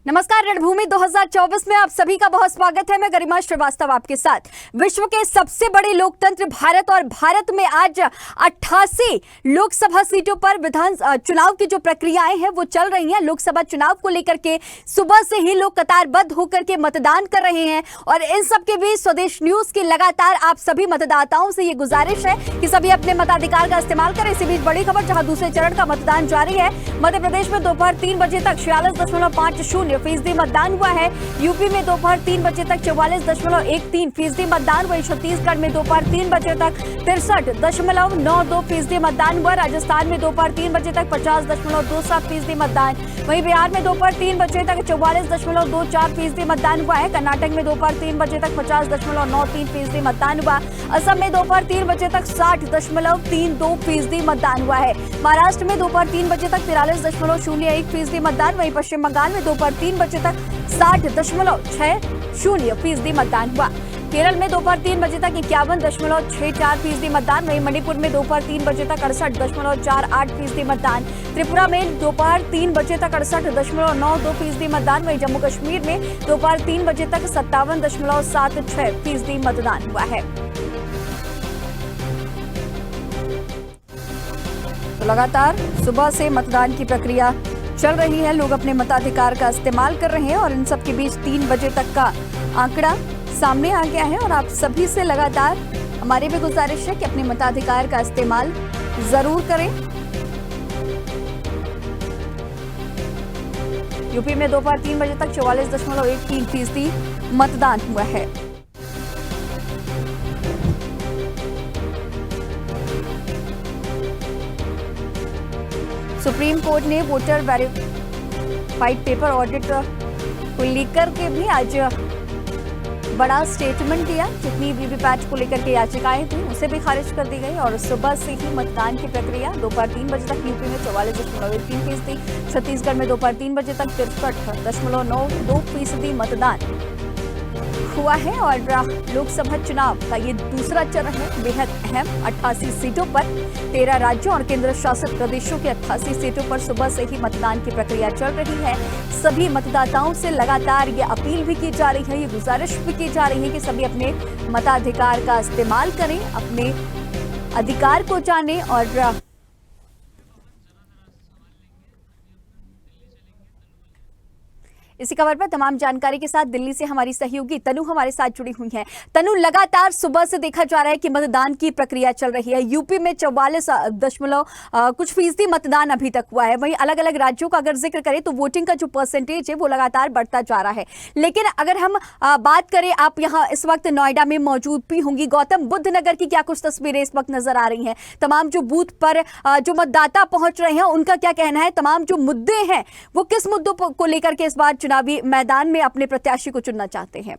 नमस्कार। रणभूमि 2024 में आप सभी का बहुत स्वागत है। मैं गरिमा श्रीवास्तव आपके साथ। विश्व के सबसे बड़े लोकतंत्र भारत और भारत में आज 88 लोकसभा सीटों पर विधान चुनाव की जो प्रक्रियाएं हैं वो चल रही हैं। लोकसभा चुनाव को लेकर के सुबह से ही लोग कतारबद्ध होकर के मतदान कर रहे हैं और इन सब के बीच स्वदेश न्यूज की लगातार आप सभी मतदाताओं से ये गुजारिश है कि सभी अपने मताधिकार का इस्तेमाल करें। इसी बीच बड़ी खबर, जहां दूसरे चरण का मतदान जारी है। मध्य प्रदेश में दोपहर 3 बजे तक 46.50% मतदान हुआ है। यूपी में दोपहर 3 बजे तक 44.13% मतदान हुआ। छत्तीसगढ़ में दोपहर 3 बजे तक 63.92% मतदान हुआ। राजस्थान में दोपहर 3 बजे तक 50.27% मतदान। वहीं बिहार में दोपहर 3 बजे तक 44.24% मतदान हुआ है। कर्नाटक में दोपहर 3 बजे तक 50.93% मतदान हुआ। असम में दोपहर 3 बजे तक 60.32% मतदान हुआ है। महाराष्ट्र में दोपहर 3 बजे तक 43.01% मतदान। वहीं पश्चिम बंगाल में दोपहर 3 बजे तक 60.60% मतदान हुआ। केरल में दोपहर 3 बजे तक 51.64% मतदान। वहीं मणिपुर में दोपहर 3 बजे तक 68.48% मतदान। त्रिपुरा में दोपहर 3 बजे तक 68.92% मतदान। वहीं जम्मू कश्मीर में दोपहर 3 बजे तक 57.76% मतदान हुआ है। तो लगातार सुबह से मतदान की प्रक्रिया चल रही है। लोग अपने मताधिकार का इस्तेमाल कर रहे हैं और इन सब के बीच 3 बजे तक का आंकड़ा सामने आ गया है और आप सभी से लगातार हमारी भी गुजारिश है कि अपने मताधिकार का इस्तेमाल जरूर करें। यूपी में दोपहर 3 बजे तक 44.13% मतदान हुआ है। सुप्रीम कोर्ट ने वोटर वेरीफाइड पेपर ऑडिट को लेकर के भी आज बड़ा स्टेटमेंट दिया। जितनी वीवीपैट को लेकर के याचिकाएं थी उसे भी खारिज कर दी गई और सुबह से ही मतदान की प्रक्रिया दोपहर 3 बजे तक यूपी में 44.13%, छत्तीसगढ़ में दोपहर 3 बजे तक 63.92% मतदान हुआ है। और लोकसभा चुनाव का ये दूसरा चरण है, बेहद अहम। 88 सीटों पर 13 राज्यों और केंद्र शासित प्रदेशों के 88 सीटों पर सुबह से ही मतदान की प्रक्रिया चल रही है। सभी मतदाताओं से लगातार ये अपील भी की जा रही है, ये गुजारिश भी की जा रही है कि सभी अपने मताधिकार का इस्तेमाल करें, अपने अधिकार को जानें। और इसी खबर पर तमाम जानकारी के साथ दिल्ली से हमारी सहयोगी तनु हमारे साथ जुड़ी हुई हैं। तनु, लगातार सुबह से देखा जा रहा है कि मतदान की प्रक्रिया चल रही है। यूपी में 44% मतदान अभी तक हुआ है। वहीं अलग अलग राज्यों का अगर जिक्र करें तो वोटिंग का जो परसेंटेज है वो लगातार बढ़ता जा रहा है। लेकिन अगर हम बात करें, आप यहाँ इस वक्त नोएडा में मौजूद भी होंगी। गौतम बुद्ध नगर की क्या कुछ तस्वीरें इस वक्त नजर आ रही हैं? तमाम जो बूथ पर जो मतदाता पहुंच रहे हैं उनका क्या कहना है? तमाम जो मुद्दे हैं वो किस मुद्दों को लेकर के इस बार चुनावी मैदान में अपने प्रत्याशी को चुनना चाहते हैं?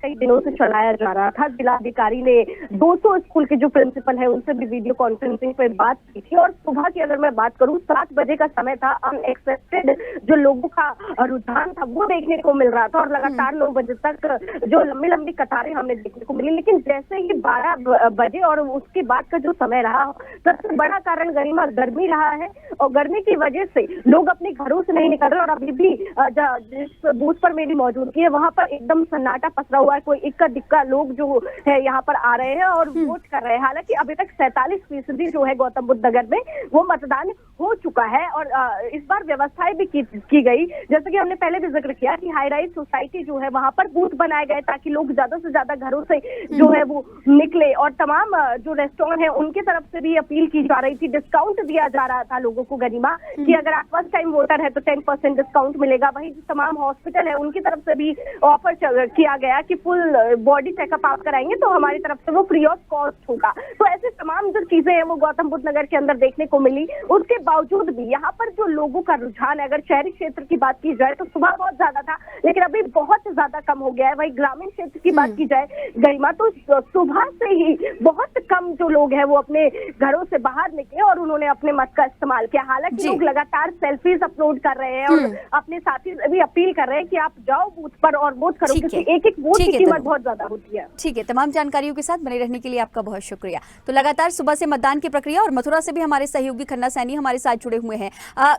कई दिनों से चलाया जा रहा था। जिलाधिकारी ने 200 स्कूल के जो प्रिंसिपल है उनसे भी वीडियो कॉन्फ्रेंसिंग पर बात की थी और सुबह की अगर मैं बात करूं 7 बजे का समय था। अनएक्सपेक्टेड जो लोगों का रुझान था वो देखने को मिल रहा था और लगातार 9 बजे तक जो लंबी लंबी कतारें हमें देखने को मिली। लेकिन जैसे ही 12 बजे और उसके बाद का जो समय रहा, सबसे बड़ा कारण गरिमा गर्मी रहा है और गर्मी की वजह से लोग अपने घरों से नहीं निकल रहे। और अभी भी जिस बूथ पर मेरी मौजूदगी है वहां पर एकदम सन्नाटा पसरा हुआ है। कोई इक्का दिक्का लोग जो है यहाँ पर आ रहे हैं और वोट कर रहे हैं। हालांकि अभी तक 47% जो है गौतम बुद्ध नगर में वो मतदान हो चुका है और इस बार व्यवस्थाएं भी की गई। जैसे कि हमने पहले भी जिक्र किया कि हाई राइज सोसाइटी जो है वहां पर बूथ बनाए गए ताकि लोग ज्यादा से ज्यादा घरों से जो है वो निकले। और तमाम जो रेस्टोरेंट है उनकी तरफ से भी अपील की जा रही थी। डिस्काउंट दिया जा रहा था लोगों को गरिमा कि अगर आप फर्स्ट टाइम वोटर है तो 10% डिस्काउंट मिलेगा। वहीं तमाम हॉस्पिटल है उनकी तरफ से भी ऑफर किया गया कि फुल बॉडी चेकअप आप कराएंगे तो हमारी तरफ से वो फ्री ऑफ कॉस्ट होगा। तो ऐसे तमाम जो चीजें हैं वो गौतम बुद्ध नगर के अंदर देखने को मिली। उसके बावजूद भी यहाँ पर जो लोगों का रुझान है, अगर शहरी क्षेत्र की बात की जाए तो सुबह बहुत ज्यादा था, लेकिन अभी बहुत ज्यादा कम हो गया है। वही ग्रामीण क्षेत्र की बात की जाए गरिमा, तो सुबह से ही बहुत कम जो लोग हैं वो अपने घरों से बाहर निकले और उन्होंने अपने मत का इस्तेमाल किया। हालांकि लोग लगातार सेल्फीज अपलोड कर रहे हैं और अपने साथी भी अपील कर रहे हैं कि आप जाओ बूथ पर और वोट करो, क्योंकि एक एक वोट की कीमत बहुत ज्यादा होती है। ठीक है, तमाम जानकारियों के साथ बने रहने के लिए आपका बहुत शुक्रिया। तो लगातार सुबह से मतदान की प्रक्रिया और मथुरा से भी हमारे सहयोगी खन्ना सैनी हमारे साथ जुड़े हुए हैं।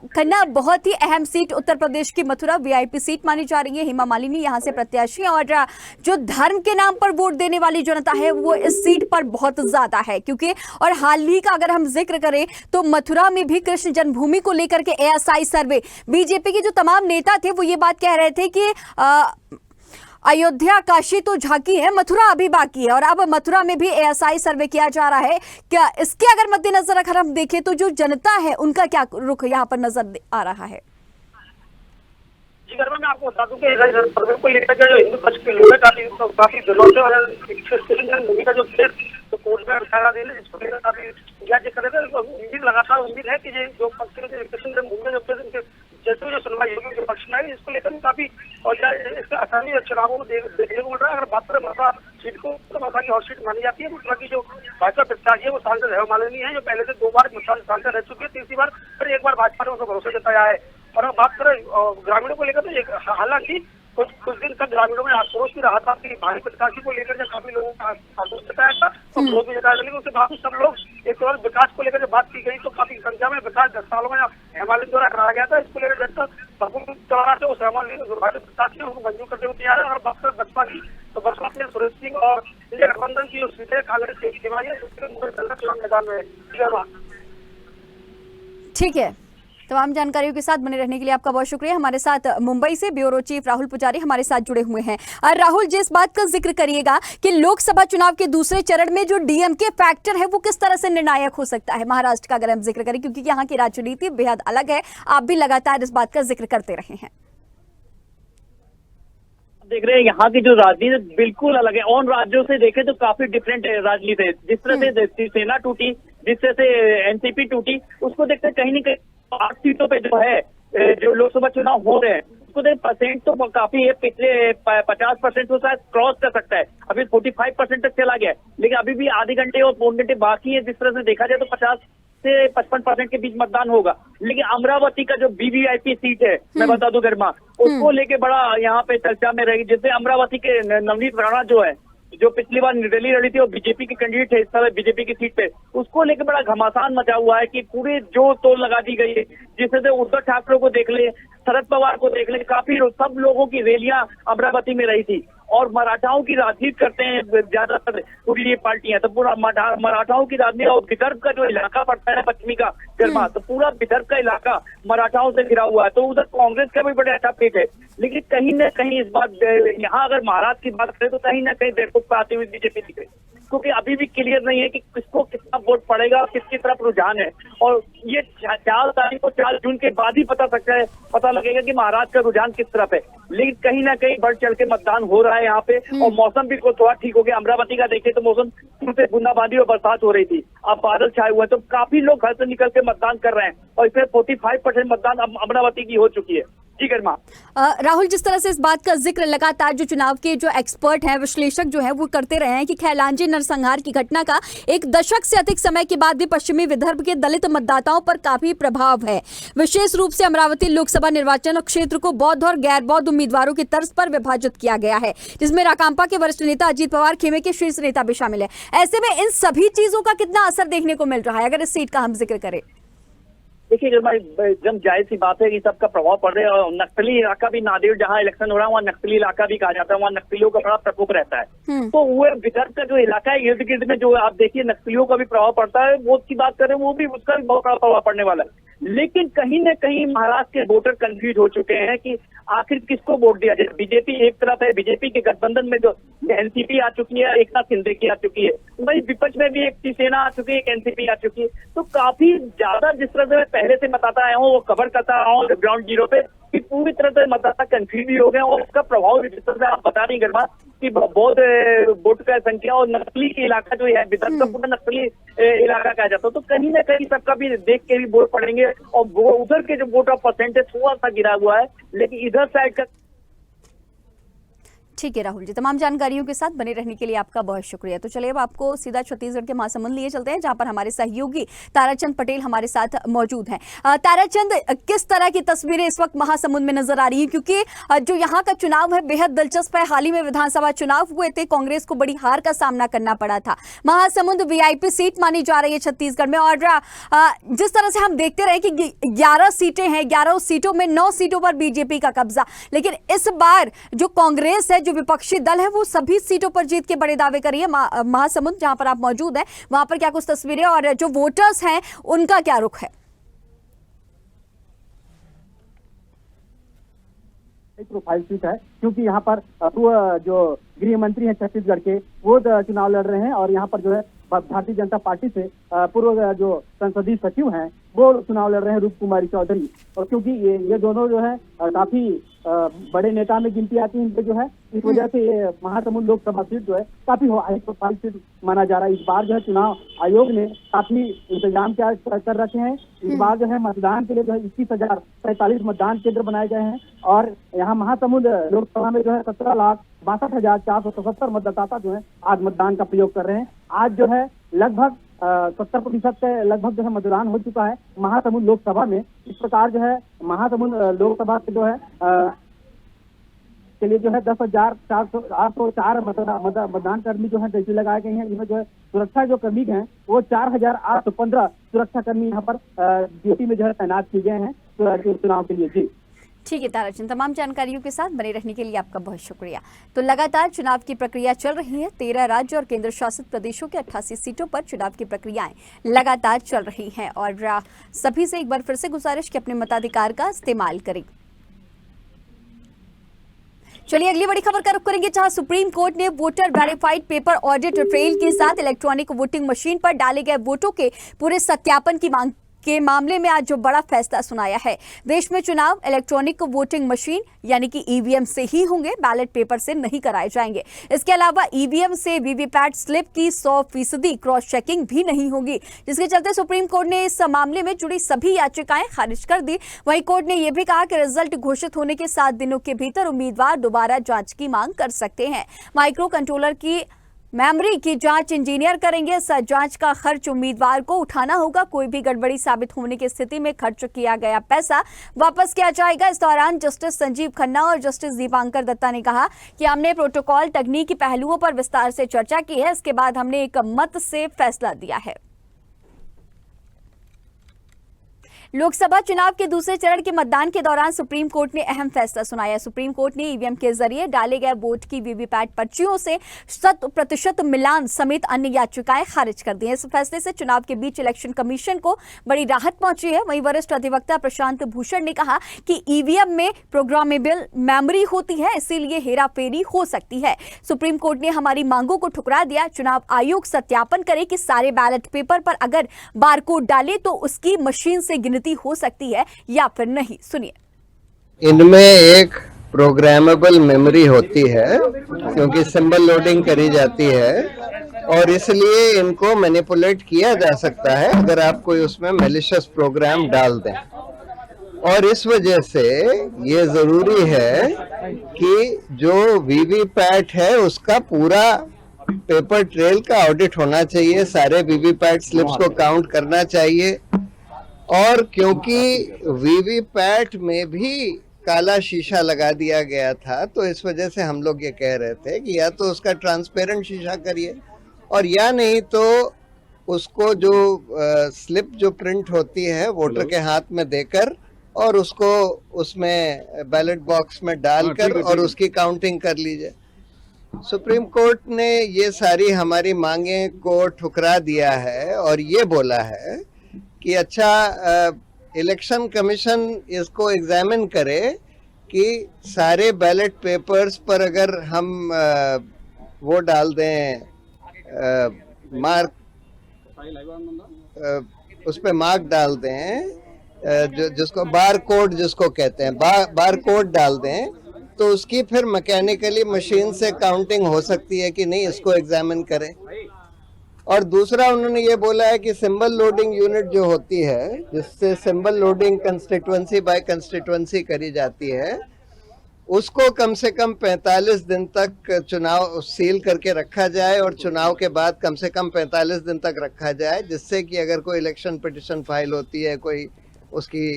खन्ना, बहुत ही अहम सीट उत्तर प्रदेश की मथुरा वीआईपी सीट मानी जा रही है। हेमा मालिनी यहाँ से प्रत्याशी हैं और जो धर्म के नाम पर वोट देने वाली जनता है वो इस सीट पर बहुत ज्यादा है, क्योंकि और हाल ही का अगर हम जिक्र करें तो मथुरा में भी कृष्ण जन्मभूमि को लेकर के एएसआई सर्वे, बीजेपी के जो तमाम नेता थे वो ये बात कह रहे थे कि अयोध्या काशी तो झांकी है, मथुरा अभी बाकी है, और अब मथुरा में भी एएसआई सर्वे किया जा रहा है। क्या इसके अगर मद्देनजर अगर हम देखें तो जो जनता है उनका क्या रुख यहाँ पर नजर आ रहा है? जी गर्मा, मैं आपको बता दूं कि सर्वे को लेकर जो हिंदू पक्ष के लोग हैं काफी दिनों से मूवी का जो केस तो कोर्ट में उठाया गया है, इसको लेकर काफी याद कर रहे थे। उम्मीद लगातार उम्मीद है कि जो पक्ष के कृष्ण मूवी जो जैसे जो सुनवाई होगी जो पक्ष में आई, इसको लेकर काफी और इसका आसानी चुनावों को देखने को मिल रहा है। अगर बात करें मथुरा सीट को, तो मथुरा की हॉट सीट मानी जाती है। मथुरा की जो भाजपा प्रत्याशी है वो सांसद हेमा मालिनी है, जो पहले से 2 बार सांसद रह चुकी है, तीसरी बार फिर एक बार भाजपा ने उनको भरोसा जताया है। और अगर बात करें ग्रामीणों को लेकर तो हालांकि कुछ दिन तक ग्रामीणों में आक्रोश भी रहा था कि भाजपा प्रत्याशी को लेकर जब काफी लोगों का आक्रोश जताया था तो विरोध भी जताया, लेकिन उसके बावजूद सब लोग एक और विकास को लेकर जब बात की गई तो काफी संख्या में विकास 10 सालों में हेमालिनी द्वारा कराया गया था। इसको लेकर जब तक प्रफुल्ल चौहान से उस हेमालिनी भाजपा प्रत्याशी ने उनको मंजूर करते हुए तैयार है। और बात करें बसपा की तो बसपा से सुरेश सिंह और इंडिया गठबंधन की जो सीटें कांग्रेस की सेवाई है उसके मैदान में। ठीक है, तमाम जानकारियों के साथ बने रहने के लिए आपका बहुत शुक्रिया। हमारे साथ मुंबई से ब्यूरो चीफ राहुल पुजारी हमारे साथ जुड़े हुए हैं। और राहुल जी, इस बात का जिक्र करिएगा कि लोकसभा चुनाव के दूसरे चरण में जो डीएमके फैक्टर है वो किस तरह से निर्णायक हो सकता है महाराष्ट्र का, अगर हम जिक्र करें, क्योंकि यहाँ की राजनीति बेहद अलग है। आप भी लगातार इस बात का जिक्र करते रहे हैं। देख रहे हैं यहाँ की जो राजनीति बिल्कुल अलग है। और राज्यों से देखें तो काफी डिफरेंट राजनीति है। जिस तरह से सेना टूटी, जिस तरह से एनसीपी टूटी, उसको देखते कहीं न कहीं 8 सीटों पे जो है जो लोकसभा चुनाव हो रहे हैं उसको देख परसेंट तो काफी है। पिछले 50% तो शायद क्रॉस कर सकता है, अभी 45% तक चला गया है, लेकिन अभी भी आधे घंटे और 4 घंटे बाकी है। जिस तरह से देखा जाए तो 50 से 55% के बीच मतदान होगा। लेकिन अमरावती का जो वीवीआईपी सीट है, मैं बता दूं गरिमा, उसको लेके बड़ा यहाँ पे चर्चा में रहेगी। जैसे अमरावती के नवनीत राणा जो है, जो पिछली बार निर्दलीय लड़ी थी और बीजेपी के कैंडिडेट है इस समय बीजेपी की सीट पे, उसको लेके बड़ा घमासान मचा हुआ है कि पूरे जो तोड़ लगा दी गई है। जिससे उद्धव ठाकरे को देख ले, शरद पवार को देख ले, काफी सब लोगों की रैलियां अमरावती में रही थी। और मराठाओं की राजनीति करते हैं ज्यादातर पूरी ये पार्टियां, तो पूरा मराठाओं की राजनीति और विदर्भ का जो इलाका पड़ता है पश्चिमी का गर्मा, तो पूरा विदर्भ का इलाका मराठाओं से घिरा हुआ है। तो उधर कांग्रेस का भी बड़ा अच्छा पीठ है। लेकिन कहीं न कहीं इस बात यहाँ अगर महाराष्ट्र की बात करें तो कहीं ना कहीं देखो आती हुई बीजेपी दिख रही, क्योंकि अभी भी क्लियर नहीं है कि किसको कितना वोट पड़ेगा, किसकी तरफ रुझान है। और ये 4 तारीख को 4 जून के बाद ही पता लगेगा कि महाराष्ट्र का रुझान किस तरफ है। लेकिन कहीं ना कहीं बढ़ चढ़ के मतदान हो रहा है यहाँ पे। और मौसम भी थोड़ा ठीक हो गया। अमरावती का देखे तो मौसम से बूंदाबांदी और बरसात हो रही थी, अब बादल छाए हुए हैं, तो काफी लोग घर से निकल के मतदान कर रहे हैं। और इसमें 45% मतदान अमरावती की हो चुकी है। जी गरिमा। राहुल, जिस तरह से इस बात का जिक्र लगातार जो चुनाव के जो एक्सपर्ट हैं, विश्लेषक जो हैं वो करते रहे हैं कि खैलांजी नरसंहार की घटना का 1 दशक से अधिक समय के बाद भी पश्चिमी विदर्भ के दलित मतदाताओं पर काफी प्रभाव है। विशेष रूप से अमरावती लोकसभा निर्वाचन क्षेत्र को बौद्ध और गैर बौद्ध उम्मीदवारों की तर्ज पर विभाजित किया गया है, जिसमें राकांपा के वरिष्ठ नेता अजीत पवार खेमे के शीर्ष नेता भी शामिल है। ऐसे में इन सभी चीजों का कितना असर देखने को मिल रहा है, अगर इस सीट का हम जिक्र करें? देखिए एकदम जायज सी बात है कि सबका प्रभाव पड़ रहा है। और नक्सली इलाका भी नादेड़ जहाँ इलेक्शन हो रहा है वहाँ नक्सली इलाका भी कहा जाता है, वहाँ नक्सलियों का बड़ा प्रकोप रहता है। तो वो विदर्भ का जो इलाका है इर्द गिर्द में जो आप देखिए नक्सलियों का भी प्रभाव पड़ता है। वो की बात करें वो भी उसका भी बहुत बड़ा प्रभाव पड़ने वाला है। लेकिन कहीं न कहीं महाराष्ट्र के वोटर कंफ्यूज हो चुके हैं कि आखिर किसको वोट दिया जाए। बीजेपी एक तरफ है, बीजेपी के गठबंधन में जो एनसीपी आ चुकी है, एकनाथ शिंदे की आ चुकी है, वही विपक्ष में भी एक शिवसेना आ चुकी है, एक एनसीपी आ चुकी है। तो काफी ज्यादा जिस तरह से मैं पहले से बताता आया हूँ, वो कवर करता रहा हूँ ग्राउंड जीरो पे कि पूरी तरह से मतदाता कंफ्यूज हो गए और उसका प्रभाव जिस तरह से आप बता रही गरमा कि बहुत वोट का संख्या और नकली इलाका जो है विदर्भ का पूरा नकली इलाका कहा जाता है, तो कहीं ना कहीं सबका भी देख के भी वोट पड़ेंगे और वो उधर के जो वोट ऑफ परसेंटेज थोड़ा सा गिरा हुआ है, लेकिन इधर साइड का। ठीक है राहुल जी, तमाम जानकारियों के साथ बने रहने के लिए आपका बहुत शुक्रिया। तो चलिए अब आपको सीधा छत्तीसगढ़ के महासमुंद लिए चलते हैं, जहां पर हमारे सहयोगी ताराचंद पटेल हमारे साथ मौजूद हैं। ताराचंद, किस तरह की तस्वीरें इस वक्त महासमुंद में नजर आ रही है, क्योंकि जो यहाँ का चुनाव है बेहद दिलचस्प है। हाल ही में विधानसभा चुनाव हुए थे, कांग्रेस को बड़ी हार का सामना करना पड़ा था। महासमुंद वीआईपी सीट मानी जा रही है छत्तीसगढ़ में, और जिस तरह से हम देखते रहे कि 11 सीटें हैं, 11 सीटों में 9 सीटों पर बीजेपी का कब्जा, लेकिन इस बार जो कांग्रेस है, जो विपक्षी दल है, वो सभी सीटों पर जीत के बड़े दावे कर रही है। महासमुंद जहां पर आप मौजूद हैं, वहां पर क्या कुछ तस्वीरें और जो वोटर्स हैं उनका क्या रुख है? एक प्रोफाइल सीट है, क्योंकि यहाँ पर जो गृह मंत्री है छत्तीसगढ़ के, वो चुनाव लड़ रहे हैं, और यहाँ पर जो है भारतीय जनता पार्टी से पूर्व जो संसदीय सचिव हैं वो चुनाव लड़ रहे हैं, रूप कुमारी चौधरी। और क्योंकि ये दोनों जो है काफी बड़े नेता में गिनती आती है इनके जो है, इस वजह से ये महासमुंद लोकसभा सीट जो है काफी हाई प्रोफाइल सीट माना जा रहा है। इस बार जो है चुनाव आयोग ने काफी इंतजाम कर रखे हैं। इस बार जो है मतदान के लिए जो है 21,045 मतदान केंद्र बनाए गए हैं, और यहाँ महासमुंद लोकसभा में जो है 17,62,477 मतदाता जो है आज मतदान का प्रयोग कर रहे हैं। आज जो है लगभग 70% के लगभग जो है मतदान हो चुका है महासमुंद लोकसभा में। इस प्रकार जो है महासमुंद लोकसभा के जो है के लिए जो है 10,804 मतदान कर्मी जो है ड्यूटी लगाए गए हैं। इनमें जो है सुरक्षा जो कर्मी हैं वो 4,815 सुरक्षा कर्मी यहाँ पर ड्यूटी में जो है तैनात किए गए हैं चुनाव के लिए। जी ठीक है ताराचंद, तमाम जानकारियों के साथ बने रहने के लिए आपका बहुत शुक्रिया। तो लगातार चुनाव की प्रक्रिया चल रही है। 13 राज्य और केंद्र शासित प्रदेशों के 88 सीटों पर चुनाव की प्रक्रियाएं लगातार चल रही हैं, और सभी से एक बार फिर से गुजारिश कि अपने मताधिकार का इस्तेमाल करें। चलिए अगली बड़ी खबर का रुख करेंगे, जहां सुप्रीम कोर्ट ने voter verified paper audit trail के साथ इलेक्ट्रॉनिक वोटिंग मशीन पर डाले गए वोटों के पूरे सत्यापन की मांग के मामले में आज जो बड़ा फैसला सुनाया है। देश में चुनाव इलेक्ट्रॉनिक वोटिंग मशीन यानी कि ईवीएम से ही होंगे, बैलेट पेपर से नहीं कराए जाएंगे। इसके अलावा ईवीएम से वीवीपैट स्लिप की 100% क्रॉस चेकिंग भी नहीं होगी, जिसके चलते सुप्रीम कोर्ट ने इस मामले में जुड़ी सभी याचिकाएं खारिज कर दी। वहीं कोर्ट ने यह भी कहा कि रिजल्ट घोषित होने के 7 दिनों के भीतर उम्मीदवार दोबारा जांच की मांग कर सकते हैं। माइक्रो कंट्रोलर की मेमोरी की जांच इंजीनियर करेंगे। इस जांच का खर्च उम्मीदवार को उठाना होगा। कोई भी गड़बड़ी साबित होने की स्थिति में खर्च किया गया पैसा वापस किया जाएगा। इस दौरान जस्टिस संजीव खन्ना और जस्टिस दीपांकर दत्ता ने कहा कि हमने प्रोटोकॉल तकनीकी पहलुओं पर विस्तार से चर्चा की है। इसके बाद हमने एक मत से फैसला दिया है। लोकसभा चुनाव के दूसरे चरण के मतदान के दौरान सुप्रीम कोर्ट ने अहम फैसला सुनाया। सुप्रीम कोर्ट ने ईवीएम के जरिए डाले गए वोट की वीवीपैट पर्चियों से 100% मिलान समेत अन्य याचिकाएं खारिज कर दी हैं। इस फैसले से चुनाव के बीच इलेक्शन कमीशन को बड़ी राहत पहुंची है। वहीं वरिष्ठ अधिवक्ता प्रशांत भूषण ने कहा कि ईवीएम में प्रोग्रामेबल मेमोरी होती है, इसीलिए हेराफेरी हो सकती है। सुप्रीम कोर्ट ने हमारी मांगों को ठुकरा दिया। चुनाव आयोग सत्यापन करे कि सारे बैलेट पेपर पर अगर बारकोड डाले तो उसकी मशीन से गिनती हो सकती है या फिर नहीं। सुनिए। इनमें एक प्रोग्रामेबल मेमोरी होती है, क्योंकि सिंबल लोडिंग करी जाती है, और इसलिए इनको मैनिपुलेट किया जा सकता है अगर आप कोई उसमें मैलिशियस प्रोग्राम डाल दें। और इस वजह से ये जरूरी है कि जो वीवीपैट है उसका पूरा पेपर ट्रेल का ऑडिट होना चाहिए, सारे वीवीपैट स्लिप्स को काउंट करना चाहिए। और क्योंकि वीवीपैट में भी काला शीशा लगा दिया गया था, तो इस वजह से हम लोग ये कह रहे थे कि या तो उसका ट्रांसपेरेंट शीशा करिए, और या नहीं तो उसको जो स्लिप जो प्रिंट होती है वोटर के हाथ में देकर और उसको उसमें बैलेट बॉक्स में डालकर और उसकी काउंटिंग कर लीजिए। सुप्रीम कोर्ट ने ये सारी हमारी मांगे को ठुकरा दिया है और ये बोला है कि अच्छा इलेक्शन कमीशन इसको एग्जामिन करे कि सारे बैलेट पेपर्स पर अगर हम वो डाल दें मार्क, उस पर मार्क डाल दें जिसको बार कोड जिसको कहते हैं, बार कोड डाल दें तो उसकी फिर मैकेनिकली मशीन से काउंटिंग हो सकती है कि नहीं, इसको एग्जामिन करें। और दूसरा उन्होंने ये बोला है कि सिंबल लोडिंग यूनिट जो होती है, जिससे symbol loading constituency by constituency करी जाती है, उसको कम से कम 45 दिन तक चुनाव सील करके रखा जाए और चुनाव के बाद कम से कम 45 दिन तक रखा जाए, जिससे कि अगर कोई इलेक्शन पिटिशन फाइल होती है, कोई उसकी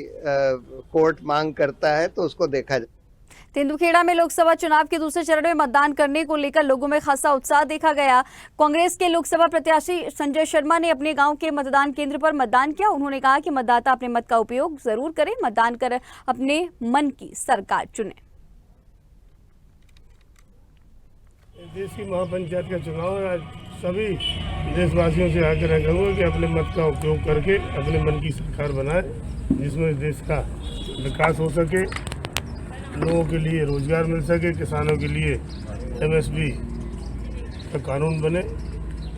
कोर्ट मांग करता है तो उसको देखा जाए। तेंदुखेड़ा में लोकसभा चुनाव के दूसरे चरण में मतदान करने को लेकर लोगों में खासा उत्साह देखा गया। कांग्रेस के लोकसभा प्रत्याशी संजय शर्मा ने अपने गांव के मतदान केंद्र पर मतदान किया। उन्होंने कहा कि मतदाता अपने मत का उपयोग जरूर करें, मतदान कर अपने मन की सरकार चुने। देश की महापंचायत का चुनाव है। आज सभी देशवासियों से आग्रह करूंगा कि अपने मत का उपयोग करके अपने मन की सरकार बनाए, जिसमें देश का विकास हो सके, लोगों के लिए रोजगार मिल सके, किसानों के लिए MSP का कानून बने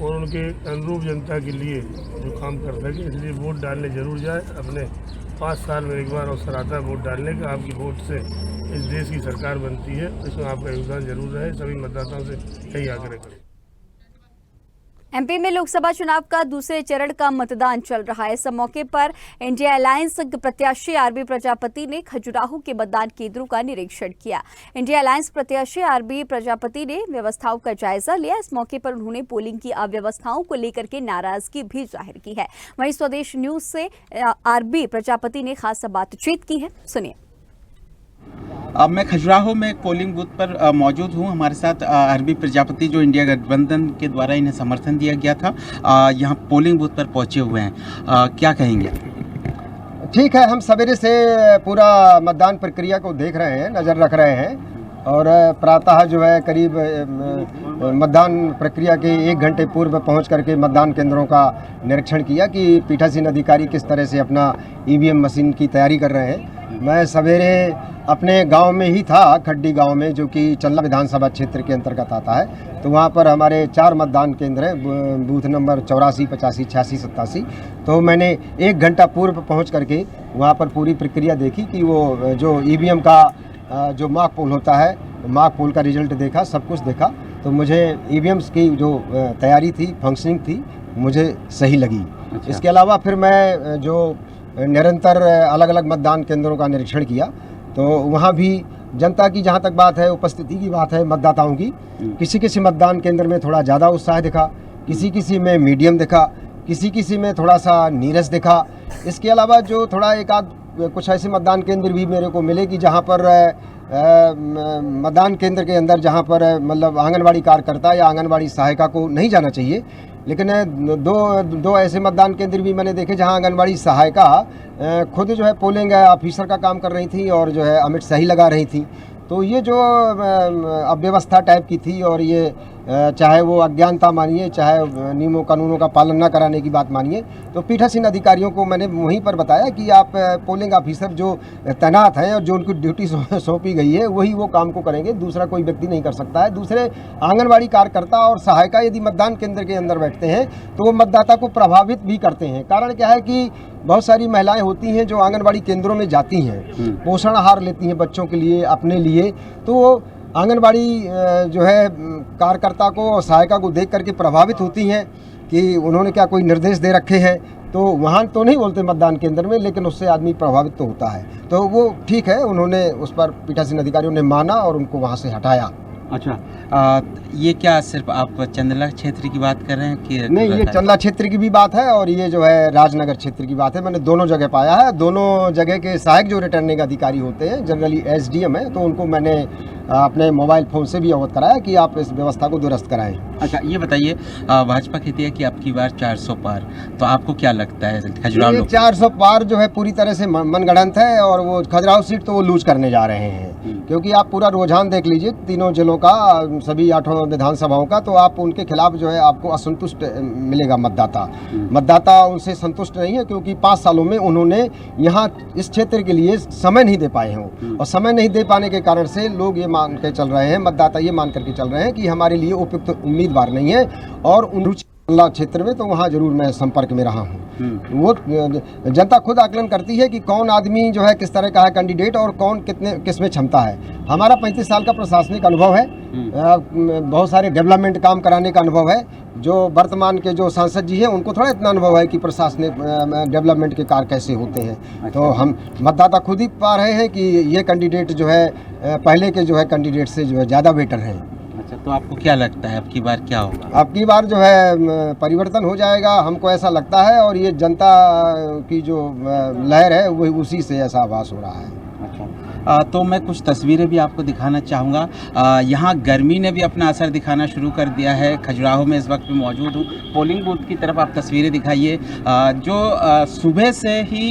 और उनके अनुरूप जनता के लिए जो काम कर सके। इसलिए वोट डालने जरूर जाए। अपने 5 साल में एक बार अवसर आता है वोट डालने का। आपकी वोट से इस देश की सरकार बनती है, इसमें आपका योगदान जरूर रहे। सभी मतदाताओं से यही आग्रह करें। MP में लोकसभा चुनाव का दूसरे चरण का मतदान चल रहा है। इस मौके पर इंडिया अलायंस प्रत्याशी RB प्रजापति ने खजुराहो के मतदान केंद्रों का निरीक्षण किया। इंडिया अलायंस प्रत्याशी RB प्रजापति ने व्यवस्थाओं का जायजा लिया। इस मौके पर उन्होंने पोलिंग की अव्यवस्थाओं को लेकर के नाराजगी भी जाहिर की है। वहीं स्वदेश न्यूज से RB प्रजापति ने खास बातचीत की है, सुनिए। अब मैं खजुराहो में एक पोलिंग बूथ पर मौजूद हूँ। हमारे साथ RB प्रजापति, जो इंडिया गठबंधन के द्वारा इन्हें समर्थन दिया गया था, यहाँ पोलिंग बूथ पर पहुँचे हुए हैं। क्या कहेंगे? ठीक है, हम सवेरे से पूरा मतदान प्रक्रिया को देख रहे हैं, नज़र रख रहे हैं और प्रातः जो है करीब मतदान प्रक्रिया के 1 घंटे पूर्व पहुंच करके मतदान केंद्रों का निरीक्षण किया कि पीठासीन अधिकारी किस तरह से अपना EVM मशीन की तैयारी कर रहे हैं। मैं सवेरे अपने गांव में ही था, खड्डी गांव में, जो कि चल्ला विधानसभा क्षेत्र के अंतर्गत आता है। तो वहां पर हमारे 4 मतदान केंद्र हैं, बूथ नंबर 84, 85, 86, 87। तो मैंने 1 घंटा पूर्व पहुंच करके वहां पर पूरी प्रक्रिया देखी कि वो जो EVM का जो मॉक पोल होता है, मॉक पोल का रिजल्ट देखा, सब कुछ देखा। तो मुझे EVMs की जो तैयारी थी, फंक्शनिंग थी, मुझे सही लगी। अच्छा। इसके अलावा फिर मैं जो निरंतर अलग अलग मतदान केंद्रों का निरीक्षण किया, तो वहाँ भी जनता की जहाँ तक बात है, उपस्थिति की बात है, मतदाताओं की, किसी किसी मतदान केंद्र में थोड़ा ज़्यादा उत्साह दिखा, किसी में मीडियम दिखा, किसी में थोड़ा सा नीरस दिखा। इसके अलावा जो थोड़ा एक आध कुछ ऐसे मतदान केंद्र भी मेरे को मिले कि जहाँ पर मतदान केंद्र के अंदर जहाँ पर मतलब आंगनवाड़ी कार्यकर्ता या आंगनवाड़ी सहायिका को नहीं जाना चाहिए, लेकिन दो ऐसे मतदान केंद्र भी मैंने देखे जहां आंगनवाड़ी सहायिका खुद जो है पोलिंग ऑफिसर का काम कर रही थी और जो है अमिट सही लगा रही थी। तो ये जो अव्यवस्था टाइप की थी, और ये चाहे वो अज्ञानता मानिए, चाहे नियमों कानूनों का पालन न कराने की बात मानिए, तो पीठासीन अधिकारियों को मैंने वहीं पर बताया कि आप पोलिंग ऑफिसर जो तैनात हैं और जो उनको ड्यूटी सौंपी गई है वही वो काम को करेंगे, दूसरा कोई व्यक्ति नहीं कर सकता है। दूसरे आंगनवाड़ी कार्यकर्ता और सहायिका यदि मतदान केंद्र के अंदर बैठते हैं तो वो मतदाता को प्रभावित भी करते हैं। कारण क्या है कि बहुत सारी महिलाएं होती हैं जो आंगनवाड़ी केंद्रों में जाती हैं, पोषण आहार लेती हैं बच्चों के लिए, अपने लिए, तो आंगनवाड़ी जो है कार्यकर्ता को और सहायिका को देख करके प्रभावित होती हैं कि उन्होंने क्या कोई निर्देश दे रखे हैं। तो वहाँ तो नहीं बोलते मतदान केंद्र में, लेकिन उससे आदमी प्रभावित तो होता है। तो वो ठीक है, उन्होंने उस पर पीठासीन अधिकारियों ने माना और उनको वहाँ से हटाया। अच्छा, ये क्या सिर्फ आप चंदला क्षेत्र की बात कर रहे हैं कि नहीं? ये चंदला क्षेत्र की भी बात है और ये जो है राजनगर क्षेत्र की बात है। मैंने दोनों जगह पाया है। दोनों जगह के सहायक जो रिटर्निंग अधिकारी होते हैं, जनरली SDM है, तो उनको मैंने अपने मोबाइल फ़ोन से भी अवगत कराया कि आप इस व्यवस्था को दुरुस्त कराएं। अच्छा, ये बताइए, भाजपा कहती है कि अब की बार 400 पार, तो आपको क्या लगता है खजुराहो लोग? 400 पार जो है पूरी तरह से मनगढ़ंत है और वो खजुराहो सीट तो वो लूज करने जा रहे हैं। क्योंकि आप पूरा रुझान देख लीजिए तीनों जिलों का, सभी 8 विधानसभाओं का, तो आप उनके खिलाफ जो है आपको असंतुष्ट मिलेगा मतदाता उनसे संतुष्ट नहीं है, क्योंकि 5 सालों में उन्होंने यहाँ इस क्षेत्र के लिए समय नहीं दे पाए हैं। और समय नहीं दे पाने के कारण से लोग ये मान के चल रहे हैं, मतदाता ये मान करके चल रहे हैं कि हमारे लिए उपयुक्त उम्मीदवार नहीं है और अल्लाह क्षेत्र में, तो वहाँ जरूर मैं संपर्क में रहा हूँ। वो जनता खुद आकलन करती है कि कौन आदमी जो है किस तरह का है कैंडिडेट और कौन किस में क्षमता है। हमारा 35 साल का प्रशासनिक अनुभव है, बहुत सारे डेवलपमेंट काम कराने का अनुभव है। जो वर्तमान के जो सांसद जी हैं उनको थोड़ा इतना अनुभव है कि प्रशासनिक डेवलपमेंट के कार्य कैसे होते हैं। तो हम मतदाता खुद ही पा रहे हैं कि ये कैंडिडेट जो है पहले के जो है कैंडिडेट से जो है ज़्यादा बेटर हैं। अच्छा, तो आपको क्या लगता है अब की बार क्या होगा? अब की बार जो है परिवर्तन हो जाएगा, हमको ऐसा लगता है, और ये जनता की जो लहर है वही उसी से ऐसा आभास हो रहा है। तो मैं कुछ तस्वीरें भी आपको दिखाना चाहूँगा। यहाँ गर्मी ने भी अपना असर दिखाना शुरू कर दिया है। खजुराहो में इस वक्त मैं मौजूद हूँ। पोलिंग बूथ की तरफ आप तस्वीरें दिखाइए। जो सुबह से ही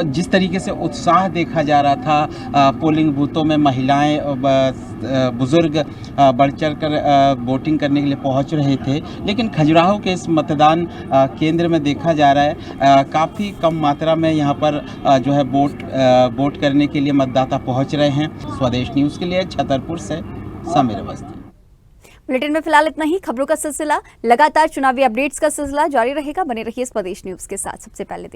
जिस तरीके से उत्साह देखा जा रहा था, पोलिंग बूथों में महिलाएं बुज़ुर्ग बढ़ चढ़ कर वोटिंग करने के लिए पहुंच रहे थे, लेकिन खजुराहो के इस मतदान केंद्र में देखा जा रहा है काफ़ी कम मात्रा में यहाँ पर जो है वोट करने के लिए मतदाता पहुंच रहे हैं। स्वदेश न्यूज़ के लिए छतरपुर से समीर अवस्थी। बुलेटिन में फिलहाल इतना ही। खबरों का सिलसिला, लगातार चुनावी अपडेट्स का सिलसिला जारी रहेगा। बने रहिए स्वदेश न्यूज़ के साथ। सबसे पहले